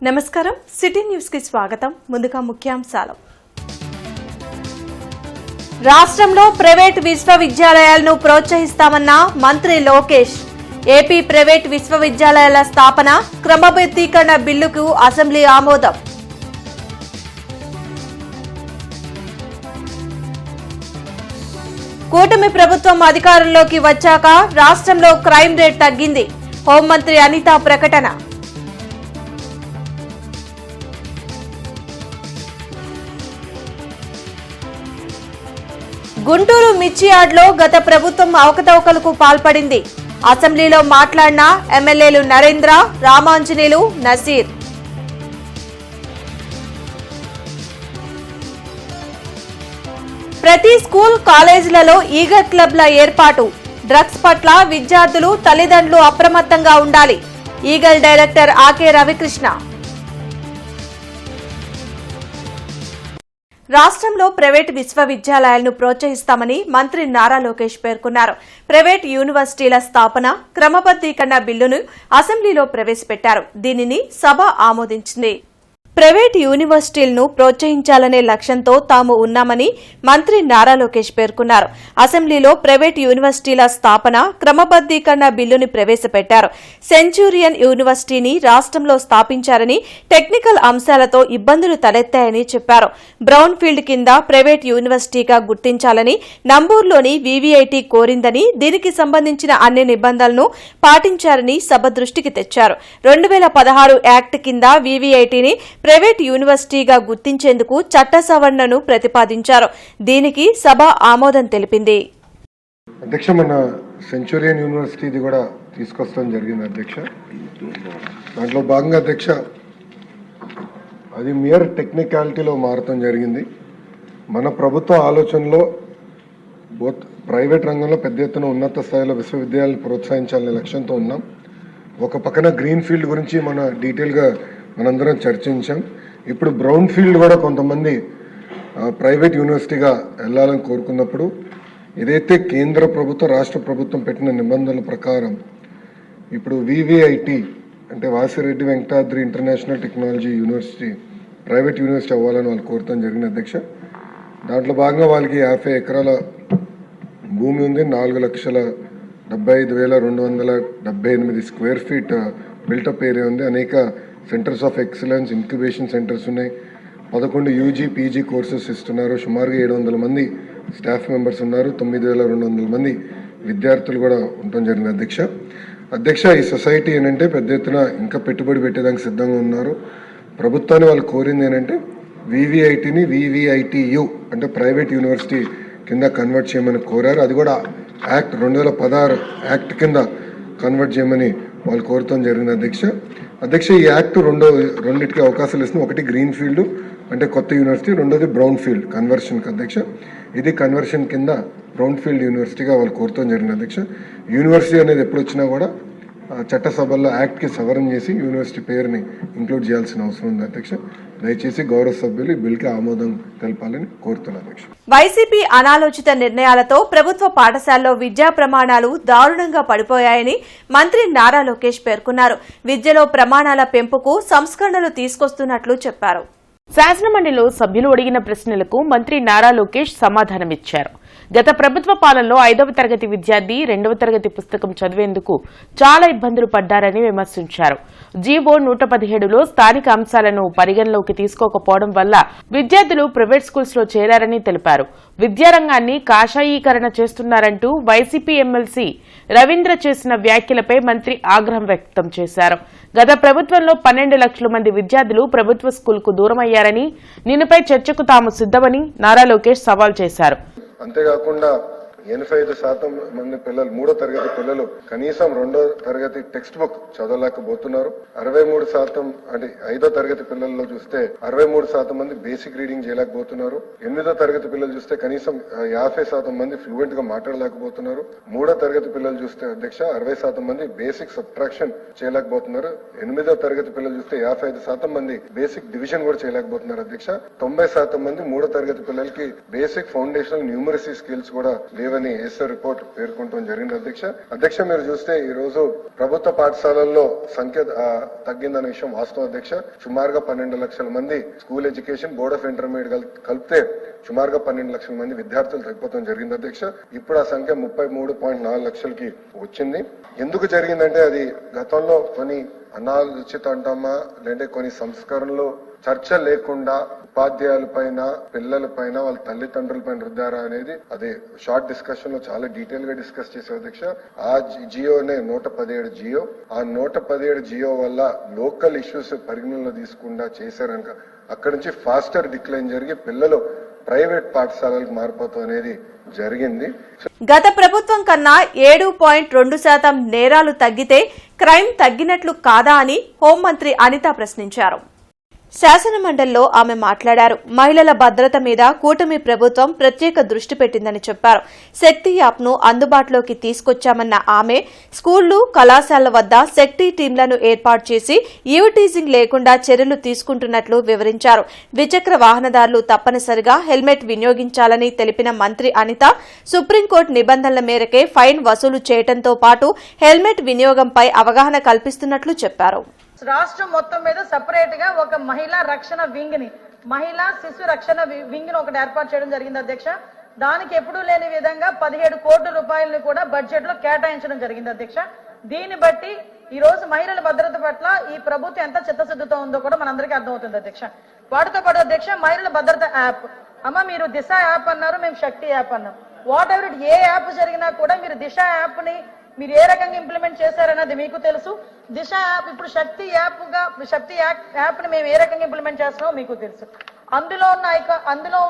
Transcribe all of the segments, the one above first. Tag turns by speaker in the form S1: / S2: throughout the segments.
S1: నమస్కారం city news కి స్వాగతం. ముందుగా ముఖ్యాంశాలు. రాష్ట్రంలో ప్రైవేట్ విశ్వవిద్యాలయాలను ప్రోత్సహిస్తామన్న మంత్రి లోకేష్. ఏపీ ప్రైవేట్ విశ్వవిద్యాలయాల స్థాపన క్రమబద్ధీకరణ బిల్లుకు అసెంబ్లీ ఆమోదం. కూటమి ప్రభుత్వం అధికారంలోకి వచ్చాక రాష్ట్రంలో క్రైమ్ రేట్ తగ్గింది. హోంమంత్రి అనిత ప్రకటన. గుంటూరు మిర్చి యార్డ్లో గత ప్రభుత్వం అవకతవకలకు పాల్పడింది. అసెంబ్లీలో మాట్లాడిన ఎమ్మెల్యేలు నరేంద్ర, రామాంజనేయులు, నసీర్. ప్రతి స్కూల్ కాలేజీలలో ఈగల్ క్లబ్ల ఏర్పాటు. డ్రగ్స్ పట్ల విద్యార్థులు, తల్లిదండ్రులు అప్రమత్తంగా ఉండాలి. Eagle director A K Ravikrishna. రాష్ట్రంలో ప్రైవేటు విశ్వవిద్యాలయాలను ప్రోత్సహిస్తామని మంత్రి నారా లోకేష్ పేర్కొన్నారు. ప్రైవేటు యూనివర్సిటీల స్థాపన క్రమబద్దీకరణ బిల్లును అసెంబ్లీలో ప్రవేశపెట్టారు. దీనిని సభ ఆమోదించింది. ప్రైవేటు యూనివర్సిటీలను ప్రోత్సహించాలనే లక్ష్యంతో తాము ఉన్నామని మంత్రి నారా లోకేష్ పేర్కొన్నారు. అసెంబ్లీలో ప్రైవేటు యూనివర్సిటీల స్థాపన క్రమబద్దీకరణ బిల్లుని ప్రవేశపెట్టారు. సెంచూరియన్ యూనివర్సిటీని రాష్ట్రంలో స్థాపించారని, టెక్నికల్ అంశాలతో ఇబ్బందులు తలెత్తాయని చెప్పారు. బ్రౌన్ ఫీల్డ్ కింద ప్రైవేటు యూనివర్సిటీగా గుర్తించాలని నంబూరులోని వీవీఐటీ కోరిందని, దీనికి సంబంధించిన అన్ని నిబంధనలను పాటించారని సభ దృష్టికి తెచ్చారు. 2016 యాక్ట్ కింద వీవీఐటీని ప్రైవేటు యూనివర్సిటీగా గుర్తించేందుకు చట్ట సవరణను ప్రతిపాదించారు. దీనికి సభ ఆమోదం తెలిపింది.
S2: అధ్యక్ష, మన సెంచూరియన్ యూనివర్సిటీది కూడా తీసుకొస్తాం జరిగింది అధ్యక్ష. దాంట్లో భాగంగా అధ్యక్ష అది మియర్ టెక్నికాలిటీలో మారటం జరిగింది. మన ప్రభుత్వ ఆలోచనలో ప్రైవేట్ రంగంలో పెద్ద ఎత్తున ఉన్నత స్థాయిలో విశ్వవిద్యాలయాలను ప్రోత్సహించాలనే లక్ష్యంతో ఉన్నాం. ఒక పక్కన గ్రీన్ ఫీల్డ్ గురించి మన డీటెయిల్గా మనందరం చర్చించాం. ఇప్పుడు బ్రౌన్ ఫీల్డ్ కూడా కొంతమంది ప్రైవేట్ యూనివర్సిటీగా వెళ్ళాలని కోరుకున్నప్పుడు ఏదైతే కేంద్ర ప్రభుత్వం, రాష్ట్ర ప్రభుత్వం పెట్టిన నిబంధనల ప్రకారం ఇప్పుడు వివిఐటి అంటే Vasireddy Venkatadri international technology university private university అవ్వాలని వాళ్ళు కోరటం జరిగింది అధ్యక్ష. దాంట్లో భాగంగా వాళ్ళకి 50 ఎకరాల భూమి ఉంది. 4,75,278 స్క్వేర్ ఫీట్ బిల్టప్ ఏరియా ఉంది. అనేక centres of excellence, incubation centres ఉన్నాయి. 11 యూజీ పీజీ కోర్సెస్ ఇస్తున్నారు. సుమారుగా 700 మంది స్టాఫ్ మెంబర్స్ ఉన్నారు. 9,200 మంది విద్యార్థులు కూడా ఉండటం జరిగింది అధ్యక్ష. ఈ సొసైటీ ఏంటంటే పెద్ద ఎత్తున ఇంకా పెట్టుబడి పెట్టేదానికి సిద్ధంగా ఉన్నారు. ప్రభుత్వాన్ని వాళ్ళు కోరింది ఏంటంటే వివిఐటిని వివిఐటియు అంటే ప్రైవేట్ యూనివర్సిటీ కింద కన్వర్ట్ చేయమని కోరారు. అది కూడా యాక్ట్ 2016 యాక్ట్ కింద కన్వర్ట్ చేయమని వాళ్ళు కోరటం జరిగింది అధ్యక్ష. ఈ యాక్ట్ రెండింటికి అవకాశాలు ఇస్తుంది. ఒకటి గ్రీన్ ఫీల్డ్ అంటే కొత్త యూనివర్సిటీ, రెండోది బ్రౌన్ ఫీల్డ్ కన్వర్షన్కి అధ్యక్ష. ఇది కన్వర్షన్ కింద బ్రౌన్ ఫీల్డ్ యూనివర్సిటీగా వాళ్ళు కోరటం జరిగింది అధ్యక్ష. యూనివర్సిటీ అనేది ఎప్పుడు వచ్చినా కూడా చట్టసభల్లో యాక్ట్కి సవరణ చేసి యూనివర్సిటీ పేరుని ఇంక్లూడ్ చేయాల్సిన అవసరం ఉంది అధ్యక్ష. దయచేసి గౌరవ సభ్యులు ఈ బిల్కి ఆమోదం తెలపాలని కోరుతున్నారు అధ్యక్ష.
S1: వైసీపీ అనాలోచిత నిర్ణయాలతో ప్రభుత్వ పాఠశాలలో విద్యా ప్రమాణాలు దారుణంగా పడిపోయాయని మంత్రి నారా లోకేష్ పేర్కొన్నారు. విద్యలో ప్రమాణాల పెంపుకు సంస్కరణలు తీసుకొస్తున్నట్లు చెప్పారు.
S3: శాసనమండలిలో సభ్యులు అడిగిన ప్రశ్నలకు మంత్రి నారా లోకేష్ సమాధానమిచ్చారు. గత ప్రభుత్వ పాలనలో 5వ తరగతి విద్యార్థి 2వ తరగతి పుస్తకం చదివేందుకు చాలా ఇబ్బందులు పడ్డారని విమర్శించారు. జీవో 117లో స్థానిక అంశాలను పరిగణలోకి తీసుకోకపోవడం వల్ల విద్యార్థులు ప్రైవేట్ స్కూల్స్ లో చేరారని తెలిపారు. విద్యారంగాన్ని కాషాయీకరణ చేస్తున్నారంటూ వైసీపీ ఎమ్మెల్సీ రవీంద్ర చేసిన వ్యాఖ్యలపై మంత్రి ఆగ్రహం వ్యక్తం చేశారు. గత ప్రభుత్వంలో 12 లక్షల మంది విద్యార్థులు ప్రభుత్వ స్కూల్కు దూరమయ్యారని, దీనిపై చర్చకు తాము సిద్ధమని నారా లోకేష్ సవాల్ చేశారు.
S2: అంతేకాకుండా 85% మంది పిల్లలు 3వ తరగతి పిల్లలు కనీసం 2వ తరగతి టెక్స్ట్ బుక్ చదవలేకపోతున్నారు. 63% అంటే 5వ తరగతి పిల్లల్లో చూస్తే 63% మంది బేసిక్ రీడింగ్ చేయలేకపోతున్నారు. 8వ తరగతి పిల్లలు చూస్తే కనీసం 50% మంది ఫ్లూయెంట్ గా మాట్లాడలేకపోతున్నారు. 3వ తరగతి పిల్లలు చూస్తే అధ్యక్ష 60% మంది బేసిక్ సబ్ట్రాక్షన్ చేయలేకపోతున్నారు. 8వ తరగతి పిల్లలు చూస్తే 55% మంది బేసిక్ డివిజన్ కూడా చేయలేకపోతున్నారు అధ్యక్ష. 90% మంది 3వ తరగతి పిల్లలకి బేసిక్ ఫౌండేషనల్ న్యూమరసీ స్కిల్స్ కూడా లేవు లేవని ఏసో రిపోర్ట్ పేర్కొనడం జరిగింది అధ్యక్ష మీరు చూస్తే ఈ రోజు ప్రభుత్వ పాఠశాలల్లో సంఖ్య తగ్గిందనే విషయం వాస్తవం అధ్యక్ష. సుమారుగా 12 లక్షల మంది school education board of intermediate కలిపితే సుమారుగా 12 లక్షల మంది విద్యార్థులు తగ్గిపోవడం జరిగింది అధ్యక్ష. ఇప్పుడు ఆ సంఖ్య 33.4 లక్షలకి వచ్చింది. ఎందుకు జరిగిందంటే అది గతంలో కొన్ని అనాలోచిత అంటామా లేదంటే కొన్ని సంస్కరణలు చర్చ లేకుండా ఉపాధ్యాయుల పైన పిల్లల పైన వాళ్ళ తల్లిదండ్రుల పైన రుద్దారా అనేది అదే షార్ట్ డిస్కషన్ లో చాలా డీటెయిల్ గా డిస్కస్ చేసే అధ్యక్ష. ఆ జియోనే 117 జియో, ఆ 117 జియో వల్ల లోకల్ ఇష్యూస్ పరిగణనలో తీసుకుండా చేశారనక అక్కడి నుంచి ఫాస్టర్ డిక్లైన్ జరిగి పిల్లలు ప్రైవేట్ పాఠశాలలకు మారిపోతాం అనేది జరిగింది.
S1: గత ప్రభుత్వం కన్నా 7.2% నేరాలు తగ్గితే క్రైమ్ తగ్గినట్లు కాదా అని హోంమంత్రి అనిత ప్రశ్నించారు. శాసనమండలిలో ఆమె మాట్లాడారు. మహిళల భద్రత మీద కూటమి ప్రభుత్వం ప్రత్యేక దృష్టి పెట్టిందని చెప్పారు. శక్తి యాప్ను అందుబాటులోకి తీసుకొచ్చామన్న ఆమె స్కూళ్లు కళాశాలల వద్ద శక్తి టీంలను ఏర్పాటు చేసి ఈవ్టీజింగ్ లేకుండా చర్యలు తీసుకుంటున్నట్లు వివరించారు. ద్విచక్ర వాహనదారులు తప్పనిసరిగా హెల్మెట్ వినియోగించాలని తెలిపిన మంత్రి అనిత సుప్రీంకోర్టు నిబంధనల మేరకే ఫైన్ వసూలు చేయడంతో పాటు హెల్మెట్ వినియోగంపై అవగాహన కల్పిస్తున్నట్లు చెప్పారు.
S4: రాష్ట్రం మొత్తం మీద సెపరేట్ గా ఒక మహిళా రక్షణ వింగ్ ని, మహిళా శిశు రక్షణ వింగ్ ని ఒకటి ఏర్పాటు చేయడం జరిగింది అధ్యక్ష. దానికి ఎప్పుడూ లేని విధంగా 17 కోట్ల రూపాయలను కూడా బడ్జెట్ లో కేటాయించడం జరిగింది అధ్యక్ష. దీన్ని బట్టి ఈ రోజు మహిళల భద్రత పట్ల ఈ ప్రభుత్వం ఎంత చిత్తశుద్ధితో ఉందో కూడా మనందరికీ అర్థమవుతుంది అధ్యక్ష. వాటితో పాటు అధ్యక్ష మహిళల భద్రత యాప్, అమ్మ మీరు దిశ యాప్ అన్నారు, మేము శక్తి యాప్ అన్నాం. వాట్ ఎవర్ ఏ యాప్ జరిగినా కూడా మీరు దిశ యాప్ ని మీరు ఏ రకంగా ఇంప్లిమెంట్ చేశారన్నది మీకు తెలుసు. దిశ యాప్ ఇప్పుడు శక్తి యాప్ ని మేము ఏ రకంగా ఇంప్లిమెంట్ చేస్తున్నామో మీకు తెలుసు. అందులో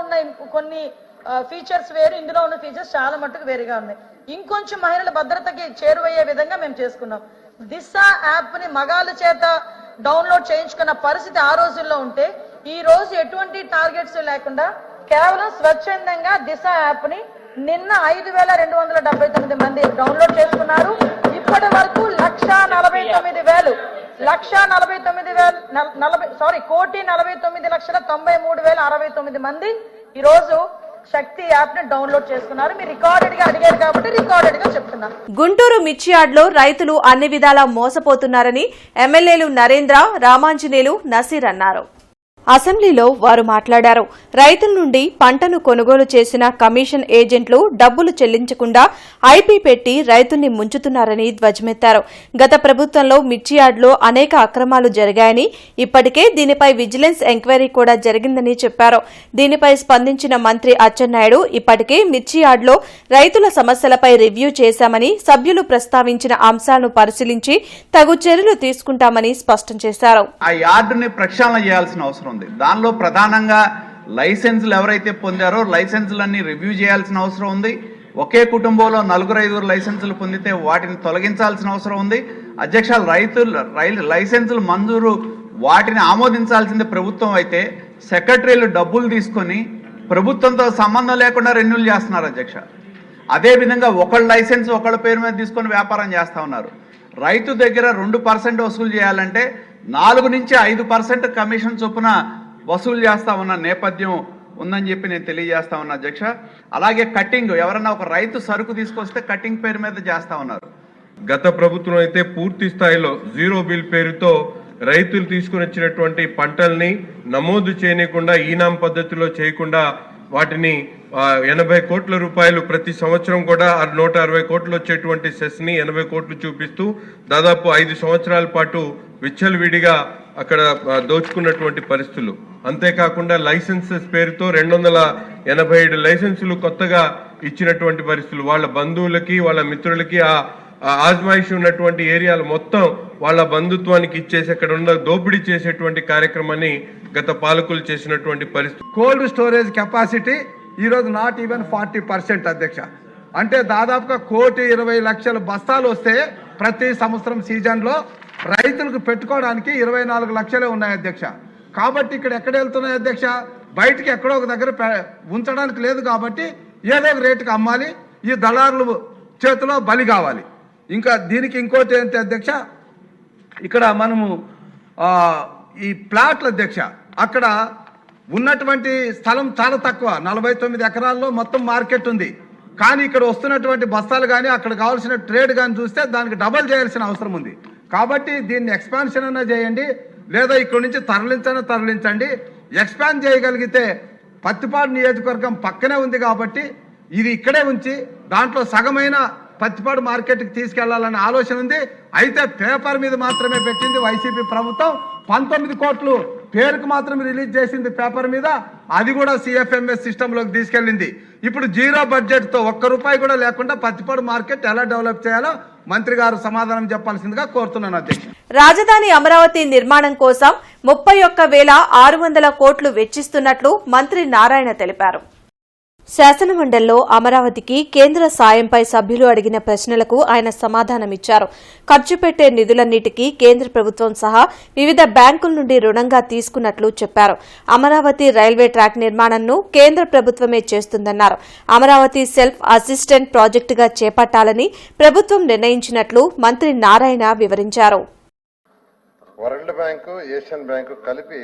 S4: ఉన్న కొన్ని ఫీచర్స్ వేరు, ఇందులో ఉన్న ఫీచర్స్ చాలా మట్టుకు వేరుగా ఉన్నాయి. ఇంకొంచెం మహిళల భద్రతకి చేరువయ్యే విధంగా మేము చేసుకున్నాం. దిశ యాప్ ని మగాళ్ళ చేత డౌన్లోడ్ చేయించుకున్న పరిస్థితి ఆ రోజుల్లో ఉంటే ఈ రోజు ఎటువంటి టార్గెట్స్ లేకుండా కేవలం స్వచ్ఛందంగా దిశ యాప్ ని నిన్న 5,279 మంది డౌన్లోడ్ చేసుకున్నారు. ఇప్పటి వరకు 1,49,000,93,63,069 మంది ఈ రోజు శక్తి యాప్ ని డౌన్లోడ్ చేసుకున్నారు. మీరు రికార్డెడ్ గా అడిగారు కాబట్టి రికార్డెడ్ గా చెప్తున్నారు.
S1: గుంటూరు మిర్చియార్డ్లో రైతులు అన్ని విధాలా మోసపోతున్నారని ఎమ్మెల్యేలు నరేంద్ర, రామాంజనేయులు, నసీర్ అన్నారు. అసెంబ్లీలో వారు మాట్లాడారు. రైతుల నుండి పంటను కొనుగోలు చేసిన కమిషన్ ఏజెంట్లు డబ్బులు చెల్లించకుండా ఐపీ పెట్టి రైతుల్ని ముంచుతున్నారని ధ్వజమెత్తారు. గత ప్రభుత్వంలో మిర్చియార్డ్లో అనేక అక్రమాలు జరిగాయని, ఇప్పటికే దీనిపై విజిలెన్స్ ఎంక్వైరీ కూడా జరిగిందని చెప్పారు. దీనిపై స్పందించిన మంత్రి అచ్చెన్నాయుడు ఇప్పటికే మిర్చియార్డ్లో రైతుల సమస్యలపై రివ్యూ చేశామని, సభ్యులు ప్రస్తావించిన అంశాలను పరిశీలించి తగు చర్యలు తీసుకుంటామని స్పష్టం చేశారు.
S5: ఆ యార్డుని ప్రక్షాళన చేయాల్సిన అవసరం ఉంది. దానిలో ప్రధానంగా లైసెన్సులు ఎవరైతే పొందారో లైసెన్సులన్నీ రివ్యూ చేయాల్సిన అవసరం ఉంది. ఒకే కుటుంబంలో 4-5 లైసెన్సులు పొందితే వాటిని తొలగించాల్సిన అవసరం ఉంది. అధ్యక్ష, లైసెన్సులు మంజూరు వాటిని ఆమోదించాల్సింది ప్రభుత్వం అయితే సెక్రటరీలు డబ్బులు తీసుకొని ప్రభుత్వంతో సంబంధం లేకుండా రెన్యూల్ చేస్తున్నారు అధ్యక్ష. అదేవిధంగా ఒకళ్ళ లైసెన్స్ ఒకళ్ళ పేరు మీద తీసుకొని వ్యాపారం చేస్తూ ఉన్నారు. రైతు దగ్గర 2% వసూలు చేయాలంటే 4 నుంచి 5% కమిషన్ చొప్పున వసూలు చేస్తా ఉన్న నేపథ్యం ఉందని చెప్పి నేను తెలియజేస్తా ఉన్నా అధ్యక్ష. అలాగే కట్టింగ్, ఎవరన్నా ఒక రైతు సరుకు తీసుకొస్తే కట్టింగ్ పేరు మీద చేస్తా ఉన్నారు.
S6: గత ప్రభుత్వం అయితే పూర్తి స్థాయిలో జీరో బిల్ పేరుతో రైతులు తీసుకుని వచ్చినటువంటి పంటల్ని నమోదు చేయకుండా ఈనాం పద్ధతిలో చేయకుండా వాటిని 80 కోట్ల రూపాయలు ప్రతి సంవత్సరం కూడా 160 కోట్లు వచ్చేటువంటి సెస్ని 80 కోట్లు చూపిస్తూ దాదాపు 5 సంవత్సరాల పాటు విచ్చలవిడిగా అక్కడ దోచుకున్నటువంటి పరిస్థితులు. అంతేకాకుండా లైసెన్సెస్ పేరుతో 287 లైసెన్సులు కొత్తగా ఇచ్చినటువంటి పరిస్థితులు. వాళ్ళ బంధువులకి వాళ్ళ మిత్రులకి ఆ ఆజ్మాయిషి ఉన్నటువంటి ఏరియాలు మొత్తం వాళ్ళ బంధుత్వానికి ఇచ్చేసి అక్కడ ఉన్న దోపిడీ చేసేటువంటి కార్యక్రమాన్ని గత పాలకులు చేసినటువంటి పరిస్థితి.
S7: కోల్డ్ స్టోరేజ్ కెపాసిటీ ఈరోజు నాట్ ఈవెన్ 40% అధ్యక్ష. అంటే దాదాపుగా 1,20,00,000 బస్తాలు వస్తే ప్రతి సంవత్సరం సీజన్లో రైతులకు పెట్టుకోవడానికి 24 లక్షలే ఉన్నాయి అధ్యక్ష. కాబట్టి ఇక్కడ ఎక్కడ వెళ్తున్నాయి అధ్యక్ష? బయటికి ఎక్కడో ఒక దగ్గర ఉంచడానికి లేదు కాబట్టి ఏదో ఒక రేటుకి అమ్మాలి, ఈ దళారుల చేతిలో బలి కావాలి. ఇంకా దీనికి ఇంకోటి ఏంటి అధ్యక్ష, ఇక్కడ మనము ఈ ప్లాట్ల అధ్యక్ష అక్కడ ఉన్నటువంటి స్థలం చాలా తక్కువ, 49 ఎకరాల్లో మొత్తం మార్కెట్ ఉంది. కానీ ఇక్కడ వస్తున్నటువంటి బస్తాలు కానీ అక్కడ కావాల్సిన ట్రేడ్ కానీ చూస్తే దానికి డబల్ చేయాల్సిన అవసరం ఉంది. కాబట్టి దీన్ని ఎక్స్పాన్షన్ అన్నా చేయండి, లేదా ఇక్కడ నుంచి తరలించండి. ఎక్స్పాండ్ చేయగలిగితే పత్తిపాడు నియోజకవర్గం పక్కనే ఉంది కాబట్టి ఇది ఇక్కడే ఉంచి దాంట్లో సగమైన పత్తిపాడు మార్కెట్కి తీసుకెళ్లాలనే ఆలోచన ఉంది. అయితే పేపర్ మీద మాత్రమే పెట్టింది వైసీపీ ప్రభుత్వం. 19 కోట్లు పేరుకు మాత్రమే రిలీజ్ చేసింది పేపర్ మీద, అది కూడా సిఎఫ్ఎంఎస్ సిస్టంలోకి తీసుకెళ్ళింది. ఇప్పుడు జీరో బడ్జెట్తో ₹1 కూడా లేకుండా పత్తిపాడు మార్కెట్ ఎలా డెవలప్ చేయాలో మంత్రి గారు సమాధానం చెప్పాల్సిందిగా కోరుతున్నాను అధ్యక్ష.
S1: రాజధాని అమరావతి నిర్మాణం కోసం 31,600 కోట్లు వెచ్చిస్తున్నట్లు మంత్రి నారాయణ తెలిపారు. శాసనమండలిలో అమరావతికి కేంద్ర సాయంపై సభ్యులు అడిగిన ప్రశ్నలకు ఆయన సమాధానమిచ్చారు. ఖర్చు పెట్టే నిధులన్నిటికీ కేంద్ర ప్రభుత్వం సహా వివిధ బ్యాంకుల నుండి రుణంగా తీసుకున్నట్లు చెప్పారు. అమరావతి రైల్వే ట్రాక్ నిర్మాణంను కేంద్ర ప్రభుత్వమే చేస్తుందన్నారు. అమరావతి సెల్ఫ్ అసిస్టెంట్ ప్రాజెక్టుగా చేపట్టాలని ప్రభుత్వం నిర్ణయించినట్లు మంత్రి నారాయణ వివరించారు.
S8: వరల్డ్ బ్యాంకు, ఏషియన్ బ్యాంకు కలిపి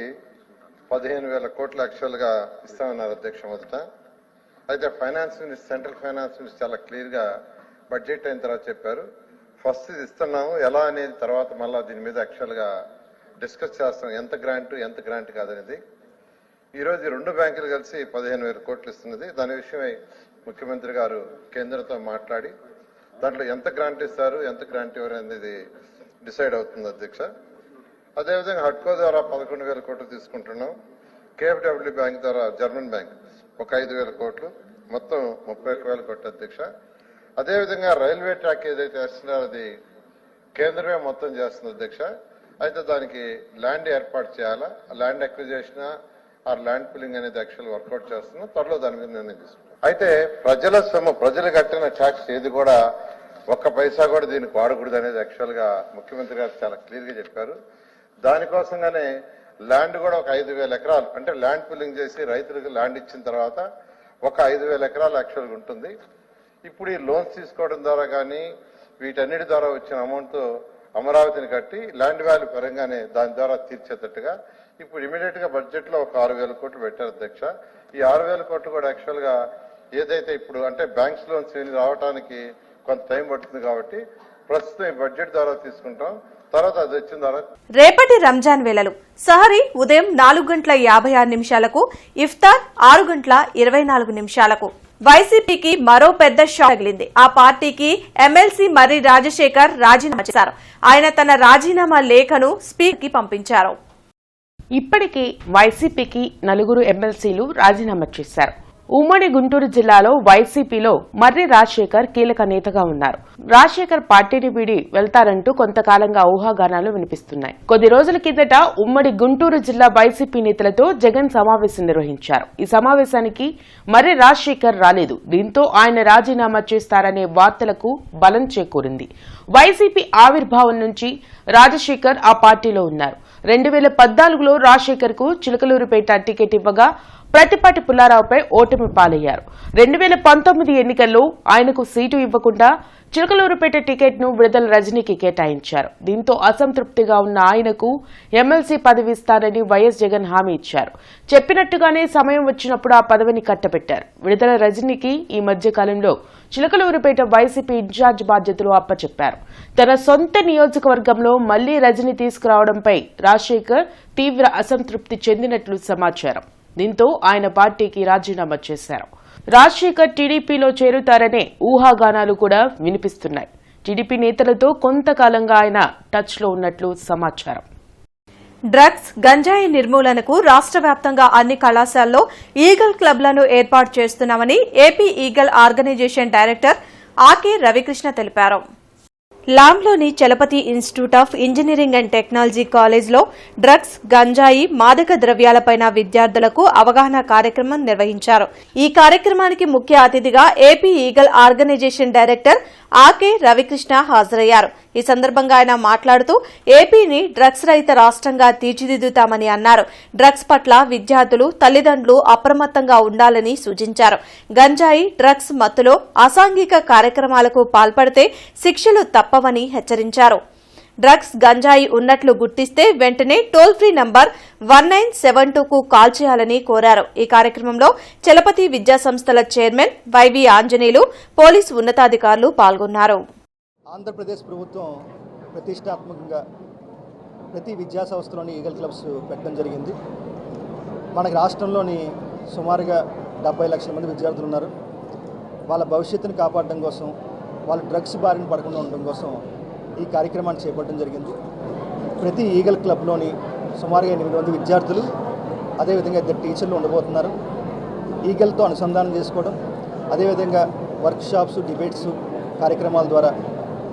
S8: 15,000 కోట్ల యాక్చువల్గా ఇస్తామన్నారు అధ్యక్ష మొదట. అయితే finance minister, central finance minister చాలా క్లియర్గా బడ్జెట్ అయిన తర్వాత చెప్పారు, ఫస్ట్ ఇది ఇస్తున్నాము ఎలా అనేది తర్వాత మళ్ళీ దీని మీద యాక్చువల్గా డిస్కస్ చేస్తాం, ఎంత గ్రాంట్ కాదనేది. ఈరోజు 2 బ్యాంకులు కలిసి 15,000 కోట్లు ఇస్తున్నది. దాని విషయమై ముఖ్యమంత్రి గారు కేంద్రంతో మాట్లాడి దాంట్లో ఎంత గ్రాంట్ ఇస్తారు, ఎంత గ్రాంట్ ఇవ్వరు అనేది డిసైడ్ అవుతుంది అధ్యక్ష. అదేవిధంగా హడ్కో ద్వారా 11,000 కోట్లు తీసుకుంటున్నాం. కేఎఫ్డబ్ల్యూ బ్యాంక్ ద్వారా, జర్మన్ బ్యాంక్, ఒక 5,000 కోట్లు, మొత్తం 31,000 కోట్లు అధ్యక్ష. అదేవిధంగా రైల్వే ట్రాక్ ఏదైతే వేస్తున్నారో అది కేంద్రమే మొత్తం చేస్తుంది అధ్యక్ష. అయితే దానికి ల్యాండ్ ఏర్పాటు చేయాలా, land acquisition or land pooling అనేది యాక్చువల్ వర్కౌట్ చేస్తున్నాం. త్వరలో దాని మీద నిర్ణయం తీసుకుంటాం. అయితే ప్రజల సొమ్ము, ప్రజలు కట్టిన ట్యాక్స్ ఏది కూడా 1 పైసా కూడా దీనికి వాడకూడదు అనేది యాక్చువల్ గా ముఖ్యమంత్రి గారు చాలా క్లియర్ గా చెప్పారు. దానికోసంగానే ల్యాండ్ కూడా ఒక 5,000 ఎకరాలు, అంటే ల్యాండ్ పుల్లింగ్ చేసి రైతులకు ల్యాండ్ ఇచ్చిన తర్వాత ఒక 5,000 ఎకరాలు యాక్చువల్గా ఉంటుంది. ఇప్పుడు ఈ లోన్స్ తీసుకోవడం ద్వారా కానీ వీటన్నిటి ద్వారా వచ్చిన అమౌంట్తో అమరావతిని కట్టి ల్యాండ్ వాల్యూ పరంగానే దాని ద్వారా తీర్చేటట్టుగా ఇప్పుడు ఇమీడియట్ గా బడ్జెట్ లో ఒక 6,000 కోట్లు పెట్టారు అధ్యక్ష. ఈ 6,000 కోట్లు కూడా యాక్చువల్ గా ఏదైతే ఇప్పుడు అంటే బ్యాంక్స్ లోన్స్ రావడానికి కొంత టైం పడుతుంది కాబట్టి ప్రస్తుతం ఈ బడ్జెట్ ద్వారా తీసుకుంటాం. తర్వాత అది వచ్చిన తర్వాత
S1: రేపటి రంజాన్ వేళలు సహరీ ఉదయం 4:56 ఇఫ్తార్ 6:24 వైసీపీకి మరో పెద్ద షాక్ తగిలింది. ఆ పార్టీకి ఎమ్మెల్సీ మర్రి రాజశేఖర్ రాజీనామా చేశారు. ఆయన తన రాజీనామా లేఖను స్పీకర్కి పంపించారు.
S3: ఇప్పటికే వైసీపీకి 4 ఎమ్మెల్సీలు రాజీనామా చేశారు. ఉమ్మడి గుంటూరు జిల్లాలో వైసీపీలో మర్రి రాజశేఖర్ కీలక నేతగా ఉన్నారు. రాజశేఖర్ పార్టీని వీడి వెళ్తారంటూ కొంతకాలంగా ఊహాగానాలు వినిపిస్తున్నాయి. కొద్ది రోజుల కిందట ఉమ్మడి గుంటూరు జిల్లా వైసీపీ నేతలతో జగన్ సమావేశం నిర్వహించారు. ఈ సమావేశానికి మర్రి రాజశేఖర్ రాలేదు. దీంతో ఆయన రాజీనామా చేస్తారనే వార్తలకు బలం చేకూరింది. వైసీపీ ఆవిర్భావం నుంచి రాజశేఖర్ ఆ పార్టీలో ఉన్నారు. 2014లో రాజశేఖర్ కు చిలకలూరుపేట టికెట్ ఇవ్వగా ప్రతిపాటి పుల్లారావుపై ఓటమి పాలయ్యారు. 2019 ఎన్నికల్లో ఆయనకు సీటు ఇవ్వకుండా చిలకలూరుపేట టికెట్ ను విడుదల రజనీకి కేటాయించారు. దీంతో అసంతృప్తిగా ఉన్న ఆయనకు ఎమ్మెల్సీ పదవి ఇస్తారని వైఎస్ జగన్ హామీ ఇచ్చారు. చెప్పినట్టుగానే సమయం వచ్చినప్పుడు ఆ పదవిని కట్టబెట్టారు. విడుదల రజనీకి ఈ మధ్య కాలంలో చిలకలూరుపేట వైసీపీ ఇన్ఛార్జ్ బాధ్యతలు అప్పచెప్పారు. తన సొంత నియోజకవర్గంలో మళ్లీ రజనీ తీసుకురావడంపై రాజశేఖర్ తీవ్ర అసంతృప్తి చెందినట్లు సమాచారం. దీంతో ఆయన పార్టీకి రాజీనామా చేశారు. రాజశేఖర్ టీడీపీలో చేరుతారనే ఊహాగానాలు కూడా వినిపిస్తున్నాయి. టీడీపీ నేతలతో కొంతకాలంగా ఆయన టచ్ లో ఉన్నట్లు సమాచారం.
S1: డ్రగ్స్, గంజాయి నిర్మూలనకు రాష్ట్ర వ్యాప్తంగా అన్ని కళాశాలలో ఈగల్ క్లబ్లను ఏర్పాటు చేస్తున్నామని AP Eagle organisation director A K Ravikrishna తెలిపారు. లాంలోని Chalapathi institute of engineering and technology కాలేజ్లో డ్రగ్స్, గంజాయి, మాదక ద్రవ్యాలపైన విద్యార్థులకు అవగాహన కార్యక్రమం నిర్వహించారు. ఈ కార్యక్రమానికి ముఖ్య అతిథిగా AP Eagle organisation director A K Ravikrishna హాజరయ్యారు. ఈ సందర్భంగా ఆయన మాట్లాడుతూ ఏపీని డ్రగ్స్ రహిత రాష్ట్రంగా తీర్చిదిద్దుతామని అన్నారు. డ్రగ్స్ పట్ల విద్యార్థులు, తల్లిదండ్రులు అప్రమత్తంగా ఉండాలని సూచించారు. గంజాయి, డ్రగ్స్ మత్తులో అసాంఘిక కార్యక్రమాలకు పాల్పడితే శిక్షలు తప్పవని హెచ్చరించారు. డ్రగ్స్ గంజాయి ఉన్నట్లు గుర్తిస్తే వెంటనే టోల్ ఫ్రీ నంబర్ 1972కు కాల్ చేయాలని కోరారు. ఈ కార్యక్రమంలో చలపతి విద్యాసంస్థల చైర్మన్ వైవి ఆంజనేయులు, పోలీసు ఉన్నతాధికారులు పాల్గొన్నారు.
S9: ఆంధ్రప్రదేశ్ ప్రభుత్వం ప్రతిష్టాత్మకంగా ప్రతి విద్యా సంస్థలోని ఈగల్ క్లబ్స్ పెట్టడం జరిగింది. మనకి రాష్ట్రంలోని సుమారుగా 70 లక్షల మంది విద్యార్థులు ఉన్నారు. వాళ్ళ భవిష్యత్తుని కాపాడడం కోసం, వాళ్ళు డ్రగ్స్ బారిన పడకుండా ఉండడం కోసం ఈ కార్యక్రమాన్ని చేపట్టడం జరిగింది. ప్రతి ఈగల్ క్లబ్లోని సుమారుగా 8 మంది విద్యార్థులు, అదేవిధంగా 2 టీచర్లు ఉండబోతున్నారు. ఈగల్తో అనుసంధానం చేసుకోవడం, అదేవిధంగా వర్క్షాప్స్, డిబేట్స్ కార్యక్రమాల ద్వారా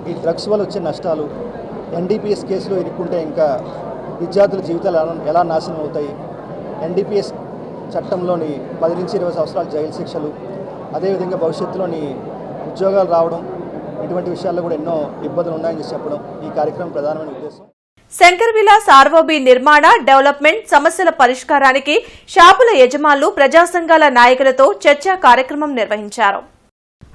S9: ఈ డ్రగ్స్ వల్ల వచ్చే నష్టాలు, ఎన్డీపీఎస్ కేసులో ఇరుక్కుంటే ఇంకా విద్యార్థుల జీవితాలు ఎలా నాశనం అవుతాయి, ఎన్డీపీఎస్ చట్టంలోని 10 నుంచి 20 సంవత్సరాల జైలు శిక్షలు, అదేవిధంగా భవిష్యత్తులోని ఉద్యోగాలు రావడం, ఇటువంటి విషయాల్లో కూడా ఎన్నో ఇబ్బందులు ఉన్నాయని చెప్పడం ఈ కార్యక్రమం ప్రధానమైన ఉద్దేశం.
S1: శంకర్ విలాస్ ఆర్ఓబీ నిర్మాణ, డెవలప్మెంట్ సమస్యల పరిష్కారానికి షాపుల యజమానులు, ప్రజా సంఘాల నాయకులతో చర్చా కార్యక్రమం నిర్వహించారు.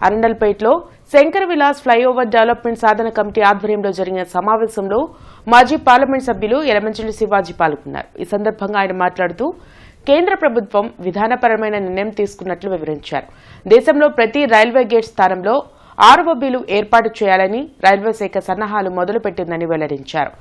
S3: అరండల్పేటలో శంకర్ విలాస్ ఫ్లైఓవర్ డెవలప్మెంట్ సాధన కమిటీ ఆధ్వర్యంలో జరిగిన సమావేశంలో మాజీ పార్లమెంట్ సభ్యులు యలమంచిలి శివాజీ పాల్గొన్నారు. ఈ సందర్భంగా ఆయన మాట్లాడుతూ కేంద్ర ప్రభుత్వం విధానపరమైన నిర్ణయం తీసుకున్నట్లు వివరించారు. దేశంలో ప్రతి రైల్వే గేట్ స్థానంలో ఆర్ఓబీలు ఏర్పాటు చేయాలని రైల్వే శాఖ సన్నాహాలు మొదలుపెట్టిందని వెల్లడించారు.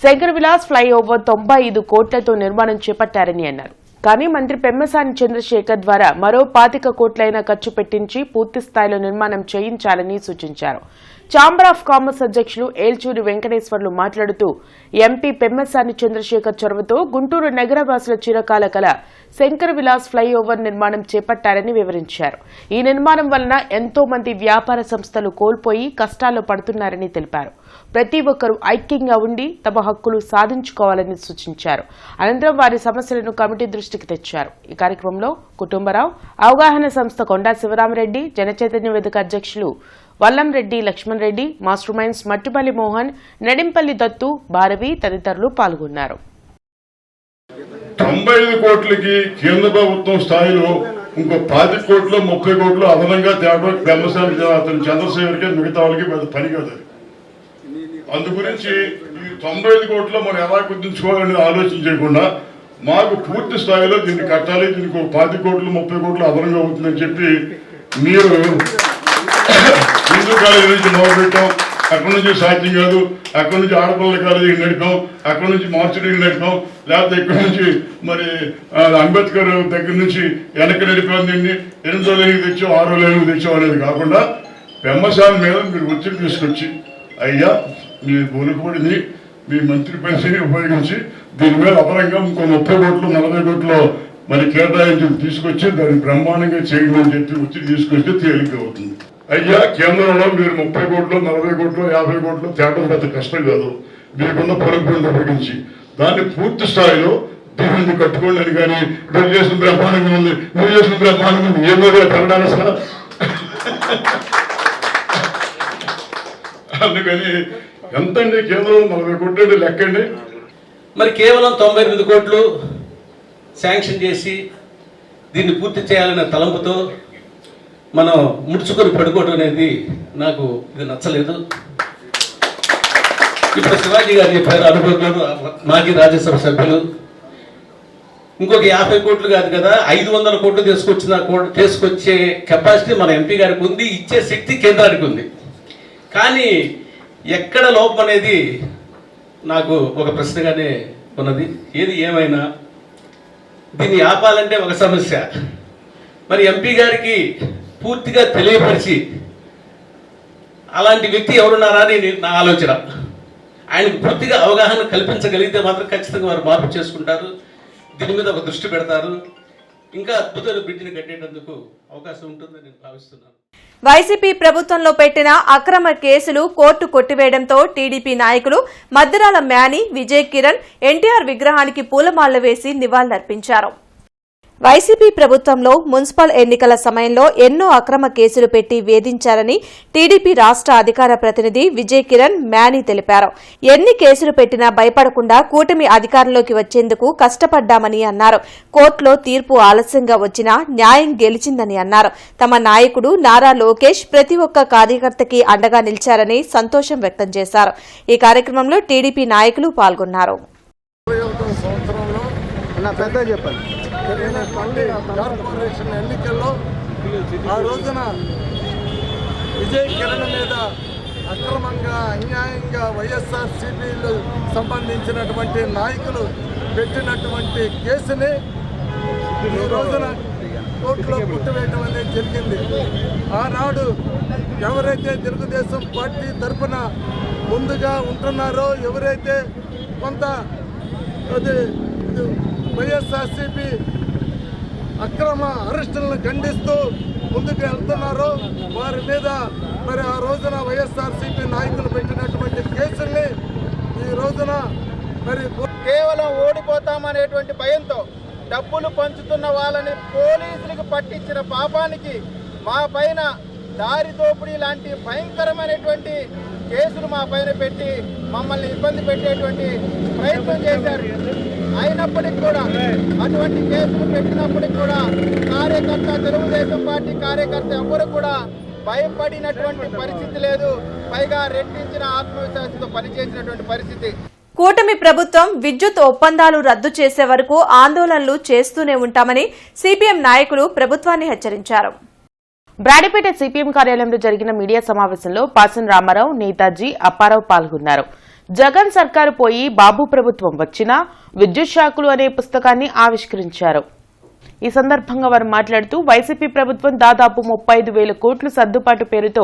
S3: శంకర్ విలాస్ ఫ్లైఓవర్ 95 కోట్లతో నిర్మాణం చేపట్టారని అన్నారు. కానీ మంత్రి పెమ్మసాని చంద్రశేఖర్ ద్వారా మరో 25 కోట్లైనా ఖర్చు పెట్టించి పూర్తి స్థాయిలో నిర్మాణం చేయించాలని సూచించారు. ఛాంబర్ ఆఫ్ కామర్స్ అధ్యక్షులు ఏల్చూరి వెంకటేశ్వర్లు మాట్లాడుతూ ఎంపీ పెమ్మసాని చంద్రశేఖర్ చొరవతో గుంటూరు నగరవాసుల చిరకాల కల శంకర్ విలాస్ ఫ్లైఓవర్ నిర్మాణం చేపట్టారని వివరించారు. ఈ నిర్మాణం వలన ఎంతో మంది వ్యాపార సంస్థలు కోల్పోయి కష్టాల్లో పడుతున్నారని తెలిపారు. ప్రతి ఒక్కరూ ఐక్యంగా ఉండి తమ హక్కులు సాధించుకోవాలని సూచించారు. అనంతరం వారి సమస్యలను కమిటీ దృష్టికి తెచ్చారు. ఈ కార్యక్రమంలో కుటుంబరావు, అవగాహన సంస్థ కొండా శివరామరెడ్డి, జనచైతన్య వేదిక అధ్యక్షులు వల్లంరెడ్డి లక్ష్మణ్ రెడ్డి, మాస్టర్ మైండ్స్ మట్టిపల్లి మోహన్, నెడింపల్లి దత్తు, భారవి తదితరులు పాల్గొన్నారు.
S10: 95 కోట్లకి కేంద్ర ప్రభుత్వం స్థాయిలో ఇంకో 25 కోట్లు 30 కోట్లు అదనంగా తేవడం పెమ్మసాని చంద్రశేఖర్కి మిగతా వాళ్ళకి పెద్ద పని కాదు. అందు గురించి ఈ 95 కోట్లు మనం ఎలా గుర్తించుకోవాలని ఆలోచన చేయకుండా మాకు పూర్తి స్థాయిలో దీన్ని కట్టాలి, దీనికి 25 కోట్లు 30 కోట్లు అదనంగా అవుతుందని చెప్పి మీరు హిందూ కాలేజీ నుంచి మొదలుపెట్టాం, అక్కడి నుంచి సాధ్యం కాదు, అక్కడి నుంచి ఆడపిల్లల కాలేజీకి నడిపాం, అక్కడి నుంచి మార్చుడికి నడిపాం, లేకపోతే ఇక్కడి నుంచి మరి అంబేద్కర్ దగ్గర నుంచి వెనక్కి నడిపాం, దీన్ని 8వ లైన్కి తెచ్చాం, 6వ లైన్కి తెచ్చాం అనేది కాకుండా పెమ్మసాని మీద మీరు ఒత్తిడి తీసుకొచ్చి అయ్యా మీ బోలుకుబడిని మీ మంత్రి పనిని ఉపయోగించి దీని మీద అపరంగా ఇంకో 30 కోట్లు 40 కోట్లు మరి కేటాయించి తీసుకొచ్చి దాన్ని బ్రహ్మాండంగా చేయమని చెప్పి ఒత్తిడి తీసుకొస్తే తేలిక అవుతుంది. అయ్యా కేంద్రంలో మీరు 30 కోట్లు 40 కోట్లు 50 కోట్లు తేవడం పెద్ద కష్టం కాదు. మీకున్న పలుకుబడిని ఉపయోగించి దాన్ని పూర్తి స్థాయిలో దీన్ని కట్టుకోండి అని. కానీ మీరు చేసిన బ్రహ్మాండంగా ఉంది, మీరు చేసిన బ్రహ్మాండంగా ఉంది, ఏమో తిరగడానికి సార్. అందుకని ఎంతండి కేంద్రం 40 కోట్లు లెక్కండి.
S11: మరి కేవలం 98 కోట్లు శాంక్షన్ చేసి దీన్ని పూర్తి చేయాలనే తలంపుతో మనం ముడుచుకొని పడుకోవడం అనేది నాకు ఇది నచ్చలేదు. ఇప్పుడు శివాజీ గారు చెప్పారు, అనుభవం మాజీ రాజ్యసభ సభ్యులు, ఇంకొక 50 కోట్లు కాదు కదా 500 కోట్లు తీసుకొచ్చే కెపాసిటీ మన ఎంపీ గారికి ఉంది, ఇచ్చే శక్తి కేంద్రానికి ఉంది. కానీ ఎక్కడ లోపం అనేది నాకు ఒక ప్రశ్నగానే ఉన్నది. ఏది ఏమైనా దీన్ని ఆపాలంటే ఒక సమస్య, మరి ఎంపీ గారికి పూర్తిగా తెలియపరిచి అలాంటి వ్యక్తి ఎవరున్నారా అని నా ఆలోచన. ఆయనకు పూర్తిగా అవగాహన కల్పించగలిగితే మాత్రం ఖచ్చితంగా వారు మార్పు చేసుకుంటారు, దీని మీద ఒక దృష్టి పెడతారు, ఇంకా అద్భుతమైన బ్రిడ్జిని కట్టేటందుకు అవకాశం ఉంటుందని నేను భావిస్తున్నాను.
S1: వైసీపీ ప్రభుత్వంలో పెట్టిన అక్రమ కేసులు కోర్టు కొట్టివేయడంతో టీడీపీ నాయకులు మద్దిరాల మ్యాని, విజయ్ కిరణ్ ఎన్టీఆర్ విగ్రహానికి పూలమాలలు వేసి నివాళులర్పించారు. వైసీపీ ప్రభుత్వంలో మున్సిపల్ ఎన్నికల సమయంలో ఎన్నో అక్రమ కేసులు పెట్టి వేధించారని టీడీపీ రాష్ట్ర అధికార ప్రతినిధి విజయ్ కిరణ్ మ్యానీ తెలిపారు. ఎన్ని కేసులు పెట్టినా భయపడకుండా కూటమి అధికారంలోకి వచ్చేందుకు కష్టపడ్డామని అన్నారు. కోర్టులో తీర్పు ఆలస్యంగా వచ్చినా న్యాయం గెలిచిందని అన్నారు. తమ నాయకుడు నారా లోకేష్ ప్రతి ఒక్క కార్యకర్తకి అండగా నిలిచారని సంతోషం వ్యక్తం చేశారు. ఈ కార్యక్రమంలో టీడీపీ నాయకులు పాల్గొన్నారు.
S7: కార్పొరేషన్ ఎన్నికల్లో ఆ రోజున విజయ్ కిరణ్ మీద అక్రమంగా అన్యాయంగా వైఎస్ఆర్సీపీలు సంబంధించినటువంటి నాయకులు పెట్టినటువంటి కేసుని ఈ రోజున కోర్టులో కొట్టివేయడం అనేది జరిగింది. ఆనాడు ఎవరైతే తెలుగుదేశం పార్టీ తరఫున ముందుగా ఉంటున్నారో, ఎవరైతే కొంత వైఎస్ఆర్సీపీ అక్రమ అరెస్టులను ఖండిస్తూ ముందుకు వెళ్తున్నారో వారి మీద మరి ఆ రోజున వైఎస్ఆర్సీపీ నాయకులు పెట్టినటువంటి కేసుల్ని ఈ రోజున మరి
S12: కేవలం ఓడిపోతామనేటువంటి భయంతో డబ్బులు పంచుతున్న వాళ్ళని పోలీసులకు పట్టించిన పాపానికి మా పైన దారి దోపిడీ లాంటి భయంకరమైనటువంటి కేసులు మా పైన పెట్టి మమ్మల్ని ఇబ్బంది పెట్టేటువంటి ప్రయత్నం చేశారు. అయినప్పటికీ కూడా అటువంటి కేసులు పెట్టినప్పటికి కూడా కార్యకర్త, తెలుగుదేశం పార్టీ కార్యకర్త ఎవరు కూడా భయపడినటువంటి పరిస్థితి లేదు. పైగా రెట్టించిన ఆత్మవిశ్వాసంతో పనిచేసినటువంటి పరిస్థితి.
S1: కూటమి ప్రభుత్వం విద్యుత్ ఒప్పందాలు రద్దు చేసే వరకు ఆందోళనలు చేస్తూనే ఉంటామని సిపిఎం నాయకులు ప్రభుత్వాన్ని హెచ్చరించారు.
S3: బ్రాడీపేట సిపిఎం కార్యాలయంలో జరిగిన మీడియా సమావేశంలో పాసన్ రామారావు, నేతాజీ, అప్పారావు పాల్గొన్నారు. జగన్ సర్కారు పోయి బాబు ప్రభుత్వం వచ్చినా విద్యుత్ షాకులు అనే పుస్తకాన్ని ఆవిష్కరించారు. ఈ సందర్భంగా వారు మాట్లాడుతూ వైసీపీ ప్రభుత్వం దాదాపు 35,000 కోట్లు సర్దుబాటు పేరుతో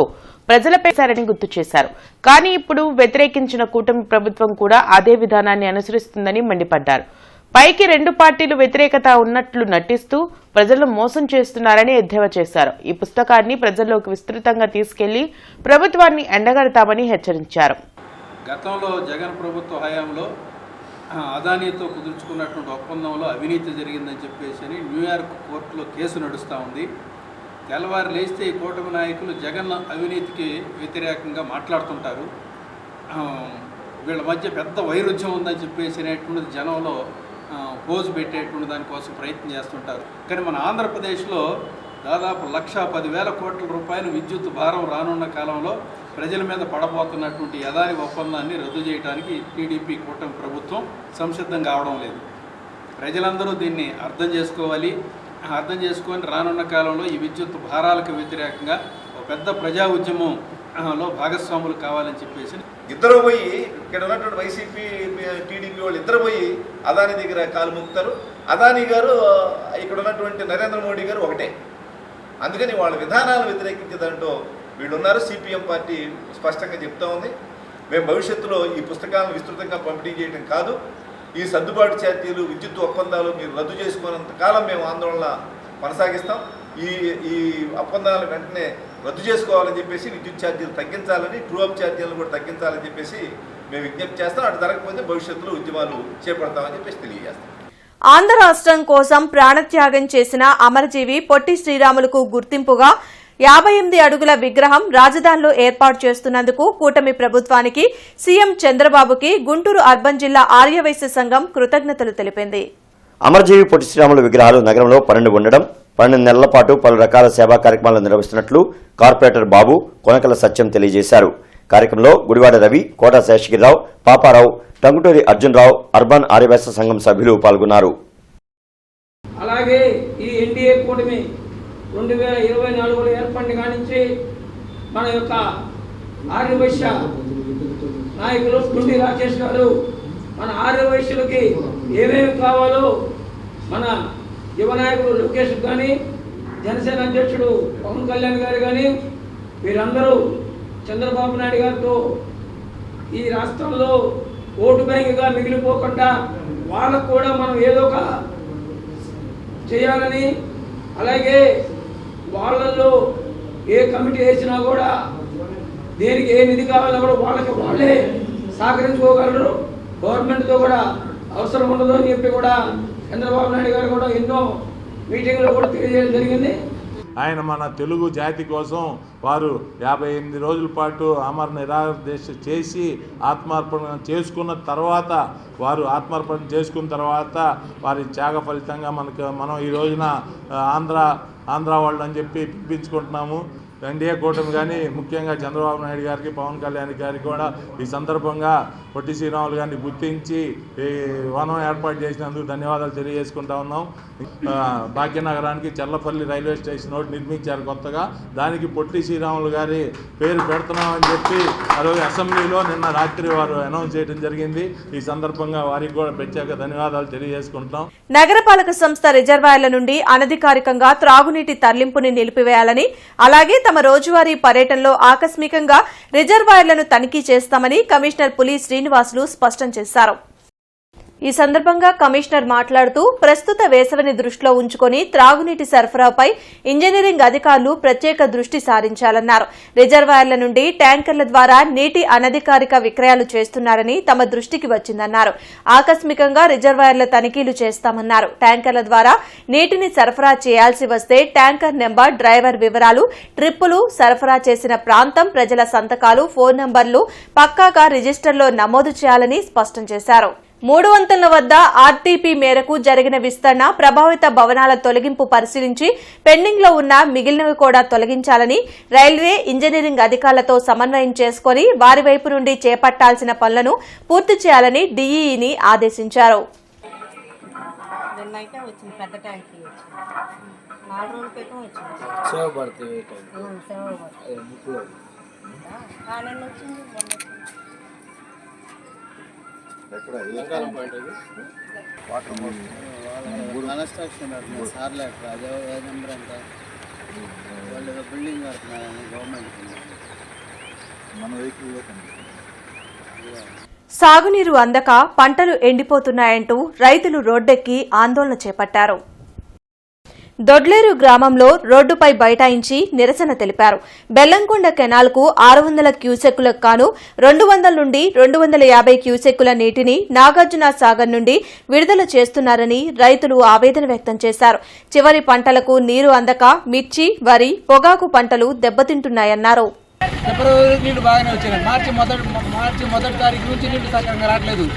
S3: ప్రజలపై సారని గుర్తు చేశారు. కానీ ఇప్పుడు వ్యతిరేకించిన కూటమి ప్రభుత్వం కూడా అదే విధానాన్ని అనుసరిస్తుందని మండిపడ్డారు. పైకి రెండు పార్టీలు వ్యతిరేకత ఉన్నట్లు నటిస్తూ ప్రజలను మోసం చేస్తున్నారని ఎద్దేవా చేశారు. ఈ పుస్తకాన్ని ప్రజల్లోకి విస్తృతంగా తీసుకెళ్లి ప్రభుత్వాన్ని ఎండగడతామని హెచ్చరించారు.
S13: గతంలో జగన్ ప్రభుత్వ హయాంలో అదానీతో కుదుర్చుకున్నటువంటి ఒప్పందంలో అవినీతి జరిగిందని చెప్పేసి న్యూయార్క్ కోర్టులో కేసు నడుస్తూ ఉంది. తెల్లవారు లేస్తే ఈ కూటమి నాయకులు జగన్ అవినీతికి వ్యతిరేకంగా మాట్లాడుతుంటారు. వీళ్ళ మధ్య పెద్ద వైరుధ్యం ఉందని చెప్పేసి అనేటువంటిది జనంలో పోజు పెట్టేటువంటి దానికోసం ప్రయత్నం చేస్తుంటారు. కానీ మన ఆంధ్రప్రదేశ్లో దాదాపు 1,10,000 కోట్ల రూపాయలు విద్యుత్ భారం రానున్న కాలంలో ప్రజల మీద పడబోతున్నటువంటి అదాని ఒప్పందాన్ని రద్దు చేయడానికి టీడీపీ కూటమి ప్రభుత్వం సంసిద్ధం కావడం లేదు. ప్రజలందరూ దీన్ని అర్థం చేసుకోవాలి. అర్థం చేసుకొని రానున్న కాలంలో ఈ విద్యుత్ భారాలకు వ్యతిరేకంగా ఒక పెద్ద ప్రజా ఉద్యమంలో భాగస్వాములు కావాలని చెప్పేసి
S14: ఇద్దరు పోయి ఇక్కడ ఉన్నటువంటి వైసీపీ టీడీపీ వాళ్ళు ఇద్దరు పోయి అదానీ దగ్గర కాలు ముక్తారు. అదానీ గారు ఇక్కడ ఉన్నటువంటి నరేంద్ర మోడీ గారు ఒకటే. అందుకని వాళ్ళ విధానాలను వ్యతిరేకించేదంటూ వీళ్ళు ఉన్నారు. సిపిఎం పార్టీ స్పష్టంగా చెప్తా ఉంది, మేము భవిష్యత్తులో ఈ పుస్తకాలను విస్తృతంగా పంపిణీ చేయడం కాదు, ఈ సర్దుబాటు ఛార్జీలు, విద్యుత్ ఒప్పందాలు మీరు రద్దు చేసుకున్నంత కాలం మేము ఆందోళన కొనసాగిస్తాం. ఈ ఒప్పందాలను వెంటనే రద్దు చేసుకోవాలని చెప్పేసి, విద్యుత్ ఛార్జీలు తగ్గించాలని, ట్రూ అప్ ఛార్జీలను కూడా తగ్గించాలని చెప్పేసి మేము విజ్ఞప్తి చేస్తాం. అటు జరగకపోతే భవిష్యత్తులో ఉద్యమాలు చేపడతామని చెప్పేసి తెలియజేస్తాం.
S1: ఆంధ్ర రాష్ట్రం కోసం ప్రాణత్యాగం చేసిన అమరజీవి పొట్టి శ్రీరాములకు గుర్తింపుగా 58 అడుగుల విగ్రహం రాజధానిలో ఏర్పాటు చేస్తున్నందుకు కూటమి ప్రభుత్వానికి సీఎం చంద్రబాబుకి గుంటూరు అర్బన్ జిల్లా ఆర్యవైశ్య సంఘం కృతజ్ఞతలు తెలిపింది.
S15: అమరజీవి పొట్టి శ్రీరాములు విగ్రహాలు నగరంలో 12 ఉండడం, 12 నెలల పాటు పలు రకాల సేవా కార్యక్రమాలు నిర్వహిస్తున్నట్లు కార్పొరేటర్ బాబు కొనకల సత్యం తెలియజేశారు. కార్యక్రమంలో గుడివాడ రవి, కోట శేషగిరిరావు, పాపారావు, టంగుటూరి అర్జునరావు, అర్బన్ ఆర్యవైశ్య సంఘం సభ్యులు పాల్గొన్నారు.
S16: అలాగే ఈ ఎన్డీఏ కూటమి 2024లో ఏర్పడిన కానించి మన యొక్క ఆర్యవైశ్య నాయకులు గుండి రాకేష్ గారు మన ఆర్యవైశ్యులకి ఏమేమి కావాలో మన యువ నాయకుడు లోకేష్ కానీ, జనసేన అధ్యక్షుడు పవన్ కళ్యాణ్ గారు కానీ వీరందరూ చంద్రబాబు నాయుడు గారితో ఈ రాష్ట్రంలో ఓటు బ్యాంకుగా మిగిలిపోకుండా వాళ్ళకు కూడా మనం ఏదో ఒక చేయాలని, అలాగే వాళ్ళల్లో ఏ కమిటీ వేసినా కూడా దేనికి ఏ నిధి కావాలో కూడా వాళ్ళకి వాళ్ళే సహకరించుకోగలరు, గవర్నమెంట్తో కూడా అవసరం ఉండదు అని చెప్పి కూడా చంద్రబాబు నాయుడు గారు కూడా ఎన్నో మీటింగ్లో కూడా తెలియజేయడం జరిగింది.
S17: ఆయన మన తెలుగు జాతి కోసం వారు 58 రోజుల పాటు అమర నిరాదేశ చేసి ఆత్మార్పణ చేసుకున్న తర్వాత వారి త్యాగ ఫలితంగా మనం ఈ రోజున ఆంధ్ర వాళ్ళు అని చెప్పి పిలిపించుకుంటున్నాము. ఎన్డీఏ కూటమి కానీ ముఖ్యంగా చంద్రబాబు నాయుడు గారికి, పవన్ కళ్యాణ్ గారికి కూడా ఈ సందర్భంగా పొట్టి శ్రీరాములు గారిని గుర్తించి ఈ వనం ఏర్పాటు చేసినందుకు ధన్యవాదాలు తెలియజేసుకుంటా ఉన్నాం. భాగ్యనగరానికి చల్లపల్లి రైల్వే స్టేషన్ ఒకటి నిర్మించారు కొత్తగా, దానికి పొట్టి శ్రీరాములు గారి పేరు పెడుతున్నామని చెప్పి ఆ రోజు అసెంబ్లీలో నిన్న రాత్రి వారు అనౌన్స్ చేయడం జరిగింది. ఈ సందర్భంగా వారికి కూడా ప్రత్యేక ధన్యవాదాలు తెలియజేసుకుంటాం.
S1: నగరపాలక సంస్థ రిజర్వాయర్ల నుండి అనధికారికంగా త్రాగునీటి తరలింపుని నిలిపివేయాలని, అలాగే తమ రోజువారీ పర్యటనలో ఆకస్మికంగా రిజర్వాయర్లను తనిఖీ చేస్తామని కమిషనర్ పులి శ్రీనివాసులు స్పష్టం చేశారు. ఈ సందర్భంగా కమిషనర్ మాట్లాడుతూ ప్రస్తుత వేసవిని దృష్టిలో ఉంచుకుని త్రాగునీటి సరఫరాపై ఇంజనీరింగ్ అధికారులు ప్రత్యేక దృష్టి సారించాలన్నారు. రిజర్వాయర్ల నుండి ట్యాంకర్ల ద్వారా నీటి అనధికారిక విక్రయాలు చేస్తున్నారని తమ దృష్టికి వచ్చిందన్నారు. ఆకస్మికంగా రిజర్వాయర్ల తనిఖీలు చేస్తామన్నారు. ట్యాంకర్ల ద్వారా నీటిని సరఫరా చేయాల్సి వస్తే ట్యాంకర్ నెంబర్, డ్రైవర్ వివరాలు, ట్రిప్పులు, సరఫరా చేసిన ప్రాంతం, ప్రజల సంతకాలు, ఫోన్ నంబర్లు పక్కాగా రిజిస్టర్లో నమోదు చేయాలని స్పష్టం చేశారు. 3 వంతెనల వద్ద ఆర్టీపీ మేరకు జరిగిన విస్తరణ, ప్రభావిత భవనాల తొలగింపు పరిశీలించి పెండింగ్ లో ఉన్న మిగిలినవి కూడా తొలగించాలని, రైల్వే, ఇంజనీరింగ్ అధికారులతో సమన్వయం చేసుకుని వారి వైపు నుండి చేపట్టాల్సిన పనులను పూర్తి చేయాలని డీఈని ఆదేశించారు. సాగునీరు అందక పంటలు ఎండిపోతున్నాయంటూ రైతులు రోడ్డెక్కి ఆందోళన చేపట్టారు. దొడ్లేరు గ్రామంలో రోడ్డుపై బైఠాయించి నిరసన తెలిపారు. బెల్లంకొండ కెనాల్కు 600 క్యూసెక్కులకు గాను 200 నుండి 250 క్యూసెక్కుల నీటిని నాగార్జున సాగర్ నుండి విడుదల చేస్తున్నారని రైతులు ఆవేదన వ్యక్తం చేశారు. చివరి పంటలకు నీరు అందక మిర్చి, వరి, పొగాకు పంటలు దెబ్బతింటున్నాయన్నారు.
S16: ఫిబ్రవరి నీళ్లు బాగానే వచ్చినాయి. మార్చి మొదటి తారీఖు నుంచి నీళ్లు సక్రమంగా రావట్లేదు.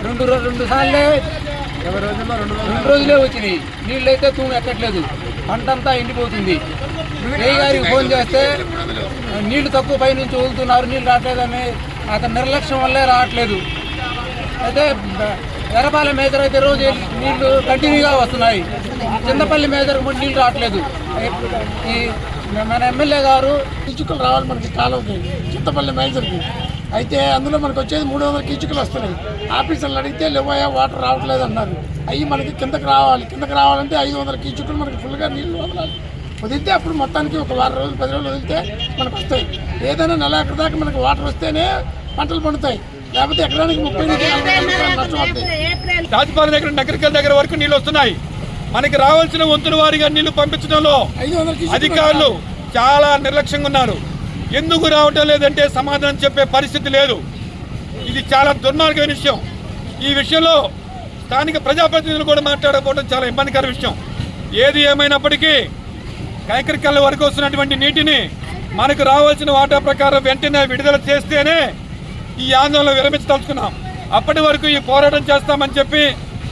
S16: రెండు సార్లే 2 రోజులే వచ్చినాయి. నీళ్ళు అయితే తూము ఎక్కట్లేదు, పంట అంతా ఎండిపోతుంది. రేయి గారికి ఫోన్ చేస్తే నీళ్లు తక్కువ పై నుంచి వదులుతున్నారు, నీళ్ళు రావట్లేదని అతని నిర్లక్ష్యం వల్లే రావట్లేదు. అయితే ఎర్రపాలెం మేజర్ అయితే రోజు నీళ్లు కంటిన్యూగా వస్తున్నాయి. చింతపల్లి మేజర్ నీళ్ళు రావట్లేదు. ఈ మన ఎమ్మెల్యే గారు కిచుకులు రావాలి మనకి కాలువకి, చింతపల్లి మేజర్కి. అయితే అందులో మనకు వచ్చేది 300 కిచుకులు వస్తున్నాయి. ఆఫీసర్లు అడిగితే లేవయా వాటర్ రావట్లేదు అన్నారు. అవి మనకి కిందకి రావాలంటే 500 కిచుకులు మనకి ఫుల్గా నీళ్ళు వదిలితే అప్పుడు మొత్తానికి ఒక 10 రోజులు 10 రోజులు వదిలితే మనకు వస్తాయి. ఏదైనా నెల ఎకర దాకా మనకు వాటర్ వస్తేనే పంటలు పండుతాయి, లేకపోతే ఎకరానికి 30 నుంచి 40 రూపాయలు నష్టం వస్తాయి.
S18: రాజపాలెం దగ్గర నగరికల్ దగ్గర వరకు నీళ్ళు వస్తున్నాయి. మనకి రావాల్సిన వంతుల వారిగా నీళ్లు పంపించడంలో అధికారులు చాలా నిర్లక్ష్యంగా ఉన్నారు. ఎందుకు రావటం లేదంటే సమాధానం చెప్పే పరిస్థితి లేదు. ఇది చాలా దుర్మార్గమైన విషయం. ఈ విషయంలో స్థానిక ప్రజాప్రతినిధులు కూడా మాట్లాడకపోవడం చాలా ఇబ్బందికర విషయం. ఏది ఏమైనప్పటికీ కైకరికల్ల వరకు వస్తున్నటువంటి నీటిని మనకు రావాల్సిన వాటా ప్రకారం వెంటనే విడుదల చేస్తేనే ఈ ఆందోళన విరమించదలుచుకున్నాం. అప్పటి వరకు ఈ పోరాటం చేస్తామని చెప్పి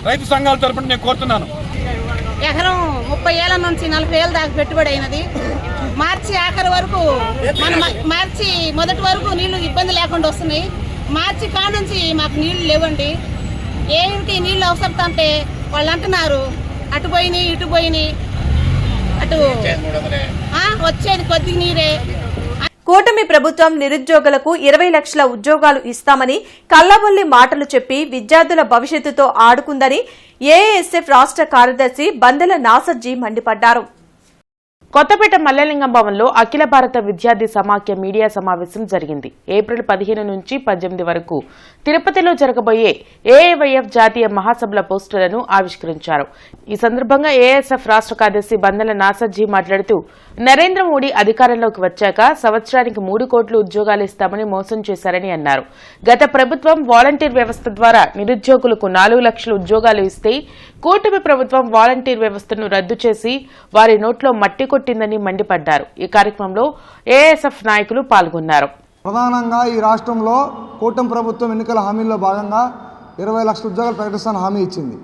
S18: రైతు సంఘాల తరపున నేను కోరుతున్నాను.
S19: ఎకరం 30 ఏళ్ల నుంచి 40 ఏళ్ళ దాకా పెట్టుబడి అయినది. మార్చి ఆఖరి వరకు మార్చి మొదటి వరకు నీళ్లు ఇబ్బంది లేకుండా వస్తున్నాయి. మార్చి కానుంచి మాకు నీళ్లు లేవండి. ఏమిటి నీళ్లు అవసరం అంటే వాళ్ళు అంటున్నారు అటు పోయినాయి ఇటు పోయినాయి, అటు వచ్చేది కొద్ది నీరే.
S1: కూటమి ప్రభుత్వం నిరుద్యోగులకు 20 లక్షల ఉద్యోగాలు ఇస్తామని కల్లబొల్లి మాటలు చెప్పి విద్యార్థుల భవిష్యత్తుతో ఆడుకుందని ఏఐఎస్ఎఫ్ రాష్ట్ర కార్యదర్శి బందెల నాసర్జీ మండిపడ్డారు.
S3: కొత్తపేట మల్లెలింగం భవన్లో అఖిల భారత విద్యార్థి సమాఖ్య మీడియా సమావేశం జరిగింది. ఏప్రిల్ 15 నుంచి 18 వరకు తిరుపతిలో జరగబోయే ఏఐవైఎఫ్ జాతీయ మహాసభల పోస్టులను ఆవిష్కరించారు. ఈ సందర్భంగా ఏఎస్ఎఫ్ రాష్ట్ర కార్యదర్శి బందల నాసర్జీ మాట్లాడుతూ, నరేంద్ర మోడీ అధికారంలోకి వచ్చాక సంవత్సరానికి 3 కోట్ల ఉద్యోగాలు ఇస్తామని మోసం చేశారని అన్నారు. గత ప్రభుత్వం వాలంటీర్ వ్యవస్థ ద్వారా నిరుద్యోగులకు 4 లక్షల ఉద్యోగాలు ఇస్తే కూటమి ప్రభుత్వం వాలంటీర్ వ్యవస్థను రద్దు చేసి వారి నోట్లో మట్టి కొట్టిందని మండిపడ్డారు. ఈ కార్యక్రమంలో ఏఎస్ఎఫ్ నాయకులు పాల్గొన్నారు.
S20: ప్రధానంగా ఈ రాష్ట్రంలో కూటమి ప్రభుత్వం ఎన్నికల హామీల్లో భాగంగా 20 లక్షల ఉద్యోగాలు ప్రకటిస్తానని హామీ ఇచ్చింది.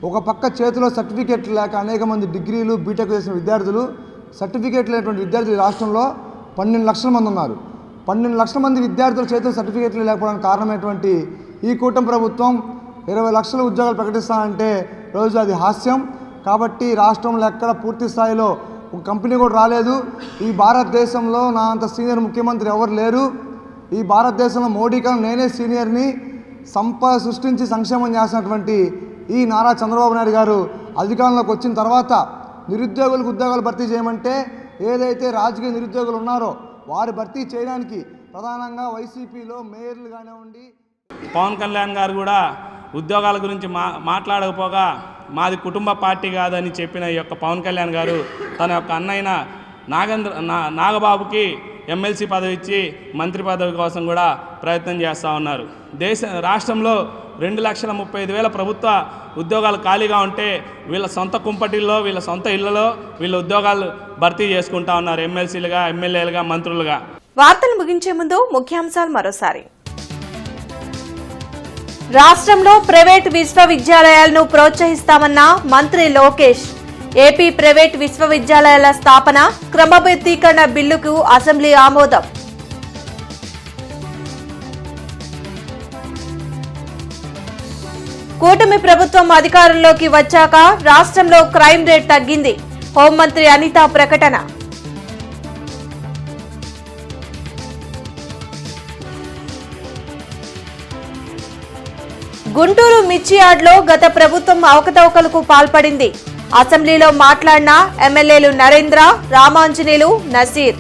S20: ఒక పక్క చేతిలో సర్టిఫికేట్లు లేక అనేక మంది డిగ్రీలు బీటెక్ చేసిన విద్యార్థులు, సర్టిఫికేట్లు లేనటువంటి విద్యార్థులు ఈ రాష్ట్రంలో 12 లక్షల మంది ఉన్నారు. 12 లక్షల మంది విద్యార్థుల చేతిలో సర్టిఫికేట్లు లేకపోవడానికి కారణమైనటువంటి ఈ కూటమి ప్రభుత్వం 20 లక్షల ఉద్యోగాలు ప్రకటిస్తానంటే రోజు అది హాస్యం. కాబట్టి రాష్ట్రంలో ఎక్కడ పూర్తి స్థాయిలో ఒక కంపెనీ కూడా రాలేదు. ఈ భారతదేశంలో నా అంత సీనియర్ ముఖ్యమంత్రి ఎవరు లేరు. ఈ భారతదేశంలో మోడీ కన్నా నేనే సీనియర్ని. సంపద సృష్టించి సంక్షేమం చేసినటువంటి ఈ నారా చంద్రబాబు నాయుడు గారు అధికారంలోకి వచ్చిన తర్వాత నిరుద్యోగులకు ఉద్యోగాలు భర్తీ చేయమంటే ఏదైతే రాజకీయ నిరుద్యోగులు ఉన్నారో వారి భర్తీ చేయడానికి ప్రధానంగా వైసీపీలో మేయర్లు కానివ్వండి.
S17: పవన్ కళ్యాణ్ గారు కూడా ఉద్యోగాల గురించి మాట్లాడకపోగా మాది కుటుంబ పార్టీ కాదని చెప్పిన ఈ యొక్క పవన్ కళ్యాణ్ గారు తన యొక్క అన్నయ్య నాగబాబుకి ఎమ్మెల్సీ పదవి ఇచ్చి మంత్రి పదవి కోసం కూడా ప్రయత్నం చేస్తూ ఉన్నారు. రాష్ట్రంలో 2,35,000 ప్రభుత్వ ఉద్యోగాలు ఖాళీగా ఉంటే వీళ్ళ సొంత కుంపటిల్లో వీళ్ళ సొంత ఇళ్లలో వీళ్ళ ఉద్యోగాలు భర్తీ చేసుకుంటా ఉన్నారు, ఎమ్మెల్సీలుగా, ఎమ్మెల్యేలుగా, మంత్రులుగా.
S1: వార్తలు ముగించే ముందు ముఖ్యాంశాలు మరోసారి. రాష్ట్రంలో ప్రైవేట్ విశ్వవిద్యాలయాలను ప్రోత్సహిస్తామన్న మంత్రి లోకేష్. ఏపీ ప్రైవేట్ విశ్వవిద్యాలయాల స్థాపన, క్రమబద్ధీకరణ బిల్లుకు అసెంబ్లీ ఆమోదం. కూటమి ప్రభుత్వం అధికారంలోకి వచ్చాక రాష్ట్రంలో క్రైమ్ రేట్ తగ్గింది. హోంమంత్రి అనిత ప్రకటన. గుంటూరు మిర్చి యార్డ్లో గత ప్రభుత్వం అవకతవకలకు పాల్పడింది. అసెంబ్లీలో మాట్లాడిన ఎమ్మెల్యేలు నరేంద్ర, రామాంజనేయులు, నసీర్.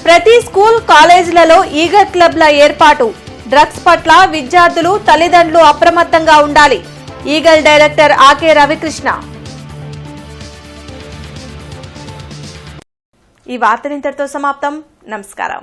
S1: ప్రతి స్కూల్ కాలేజీలలో ఈగల్ క్లబ్ల ఏర్పాటు. డ్రగ్స్ పట్ల విద్యార్థులు, తల్లిదండ్రులు అప్రమత్తంగా ఉండాలి. Eagle director A K Ravikrishna. ఈ వార్తలు ఇంతటితో సమాప్తం. నమస్కారం.